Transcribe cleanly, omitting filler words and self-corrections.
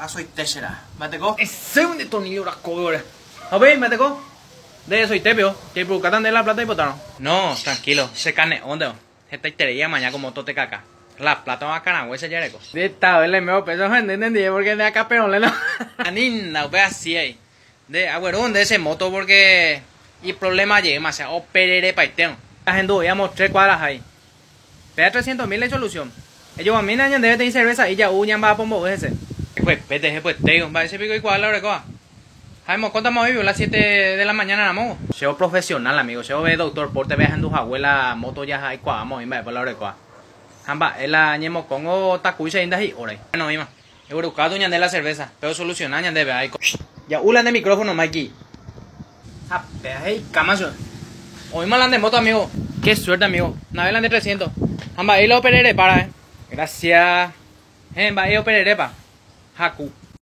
soy techera. ¿Mateco? Ese es un destornillo las cobras. A ver, ¿mateco? De eso y te veo. Que por de la plata y botaron. No, tranquilo. Se carne, ¿dónde? Esta historia mañana como tote caca. La plata va a canagüe ese yareco. De esta vez le meo peso, gente, entendí, porque de acá peón le no. Anina, ve así ahí. De agüero de ese moto porque y problema llega demasiado perere paiteo. La gente veíamos 3 cuadras ahí. Pega 300.000 de solución. Ellos a mí no debe tener cerveza y ya uñan va a pombo ese. Pues pete, pues teo, va ese pico y cuadra la hora. Jaime, ¿cuánto vivo? Las 7 de la mañana, amo. Soy profesional, amigo. Soy doctor porte veas en tus abuelas moto ya hay cuadamos y me por la hora cuá. Jamba, el añemo congo tacuya inda y ora. Bueno, mima. Eurocado ñande la cerveza, pero solucionar ñande ve ahí. Ya ulan de micrófono, Mikey. Ah, vea ahí, camazo. Hoy malan de moto, amigo. Qué suerte, amigo. Navelan de 300. Jamba, ahí lo operaré para, Gracias. Va ahí operaré pa. Haku.